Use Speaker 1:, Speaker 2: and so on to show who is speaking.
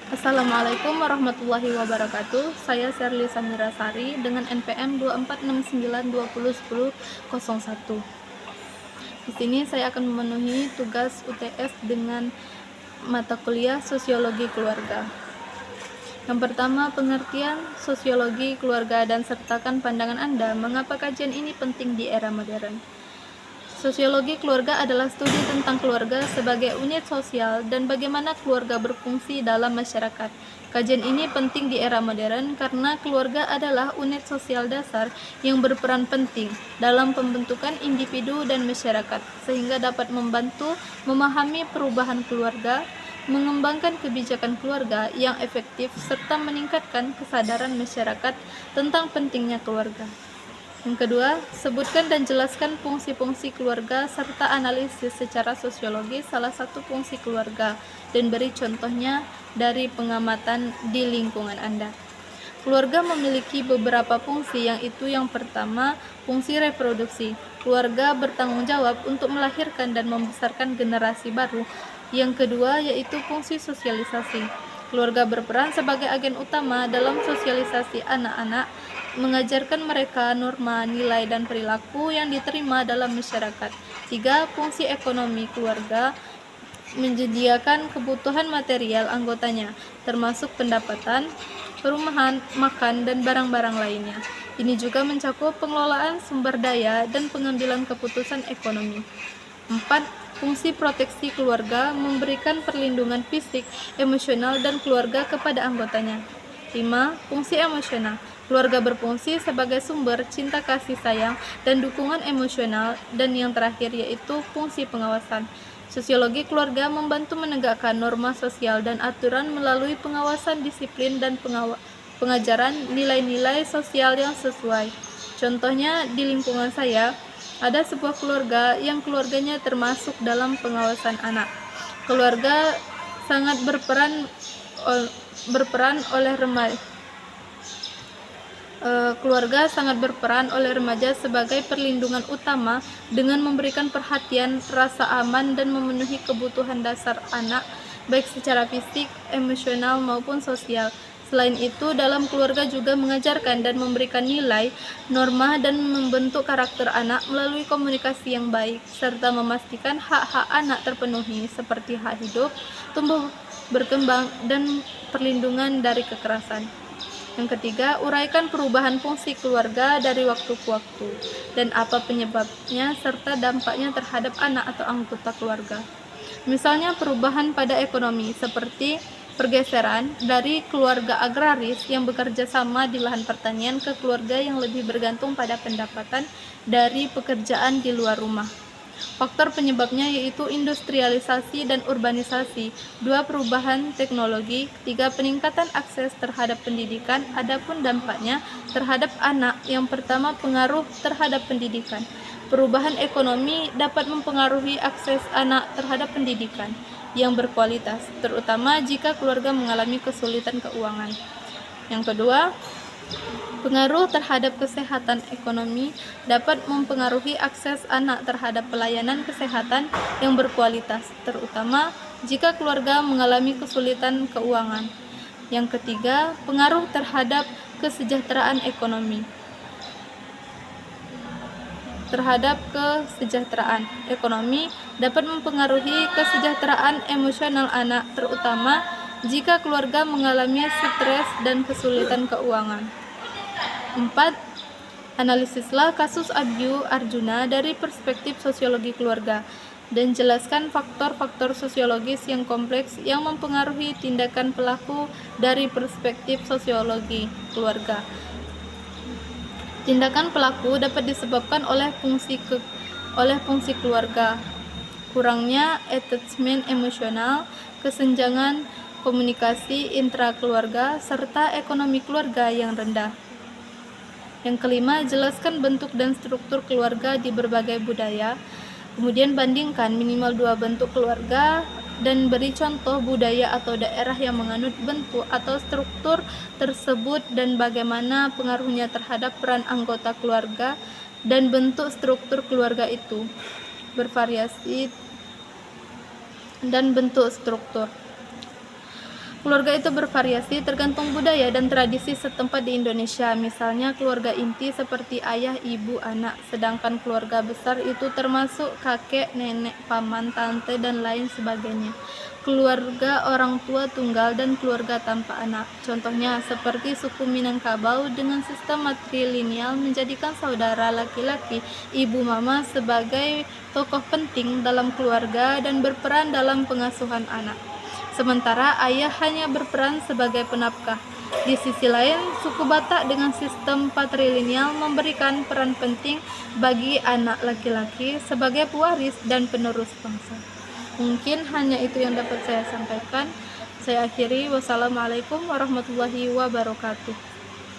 Speaker 1: Assalamualaikum warahmatullahi wabarakatuh. Saya Sherly Samirasari dengan NPM 246920101. Di sini saya akan memenuhi tugas UTS dengan mata kuliah Sosiologi Keluarga. Yang pertama, pengertian sosiologi keluarga dan sertakan pandangan Anda mengapa kajian ini penting di era modern. Sosiologi keluarga adalah studi tentang keluarga sebagai unit sosial dan bagaimana keluarga berfungsi dalam masyarakat. Kajian ini penting di era modern karena keluarga adalah unit sosial dasar yang berperan penting dalam pembentukan individu dan masyarakat, sehingga dapat membantu memahami perubahan keluarga, mengembangkan kebijakan keluarga yang efektif, serta meningkatkan kesadaran masyarakat tentang pentingnya keluarga. Yang kedua, sebutkan dan jelaskan fungsi-fungsi keluarga serta analisis secara sosiologis salah satu fungsi keluarga dan beri contohnya dari pengamatan di lingkungan Anda. Keluarga memiliki beberapa fungsi, yang pertama, fungsi reproduksi. Keluarga bertanggung jawab untuk melahirkan dan membesarkan generasi baru. Yang kedua, yaitu fungsi sosialisasi. Keluarga berperan sebagai agen utama dalam sosialisasi anak-anak, mengajarkan mereka norma, nilai, dan perilaku yang diterima dalam masyarakat. 3. Fungsi ekonomi. Keluarga menyediakan kebutuhan material anggotanya, termasuk pendapatan, perumahan, makan, dan barang-barang lainnya. Ini juga mencakup pengelolaan sumber daya dan pengambilan keputusan ekonomi. 4. Fungsi proteksi. Keluarga memberikan perlindungan fisik, emosional, dan keluarga kepada anggotanya. 5. Fungsi emosional. Keluarga berfungsi sebagai sumber cinta kasih sayang dan dukungan emosional. Dan yang terakhir yaitu fungsi pengawasan. Sosiologi keluarga membantu menegakkan norma sosial dan aturan melalui pengawasan disiplin dan pengajaran nilai-nilai sosial yang sesuai. Contohnya di lingkungan saya, ada sebuah keluarga yang keluarganya termasuk dalam pengawasan anak. Keluarga sangat berperan oleh remaja. Keluarga sangat berperan oleh remaja sebagai perlindungan utama dengan memberikan perhatian, rasa aman, dan memenuhi kebutuhan dasar anak, baik secara fisik, emosional, maupun sosial. Selain itu, dalam keluarga juga mengajarkan dan memberikan nilai, norma, dan membentuk karakter anak melalui komunikasi yang baik, serta memastikan hak-hak anak terpenuhi, seperti hak hidup, tumbuh berkembang, dan perlindungan dari kekerasan. Yang ketiga, uraikan perubahan fungsi keluarga dari waktu ke waktu dan apa penyebabnya serta dampaknya terhadap anak atau anggota keluarga. Misalnya perubahan pada ekonomi seperti pergeseran dari keluarga agraris yang bekerja sama di lahan pertanian ke keluarga yang lebih bergantung pada pendapatan dari pekerjaan di luar rumah. Faktor penyebabnya yaitu industrialisasi dan urbanisasi, 2. Perubahan teknologi, 3. Peningkatan akses terhadap pendidikan. Adapun dampaknya terhadap anak, yang pertama pengaruh terhadap pendidikan. Perubahan ekonomi dapat mempengaruhi akses anak terhadap pendidikan yang berkualitas, terutama jika keluarga mengalami kesulitan keuangan. Yang kedua, pengaruh terhadap kesehatan ekonomi dapat mempengaruhi akses anak terhadap pelayanan kesehatan yang berkualitas, terutama jika keluarga mengalami kesulitan keuangan. Yang ketiga, pengaruh terhadap kesejahteraan ekonomi. Kesejahteraan ekonomi dapat mempengaruhi kesejahteraan emosional anak, terutama jika keluarga mengalami stres dan kesulitan keuangan. 4. Analisislah kasus Abyu Arjuna dari perspektif sosiologi keluarga dan jelaskan faktor-faktor sosiologis yang kompleks yang mempengaruhi tindakan pelaku dari perspektif sosiologi keluarga. Tindakan pelaku dapat disebabkan oleh fungsi keluarga, kurangnya attachment emosional, kesenjangan komunikasi intrakeluarga, serta ekonomi keluarga yang rendah. Yang kelima, jelaskan bentuk dan struktur keluarga di berbagai budaya. Kemudian bandingkan minimal 2 bentuk keluarga dan beri contoh budaya atau daerah yang menganut bentuk atau struktur tersebut dan bagaimana pengaruhnya terhadap peran anggota keluarga dan bentuk struktur keluarga itu. Bervariasi dan bentuk struktur. Keluarga itu bervariasi tergantung budaya dan tradisi setempat di Indonesia. Misalnya keluarga inti seperti ayah, ibu, anak, sedangkan keluarga besar itu termasuk kakek, nenek, paman, tante, dan lain sebagainya. Keluarga orang tua tunggal dan keluarga tanpa anak. Contohnya seperti suku Minangkabau dengan sistem matrilineal menjadikan saudara laki-laki, ibu mama sebagai tokoh penting dalam keluarga dan berperan dalam pengasuhan anak. Sementara ayah hanya berperan sebagai penafkah. Di sisi lain, suku Batak dengan sistem patrilineal memberikan peran penting bagi anak laki-laki sebagai pewaris dan penerus bangsa. Mungkin hanya itu yang dapat saya sampaikan. Saya akhiri. Wassalamualaikum warahmatullahi wabarakatuh.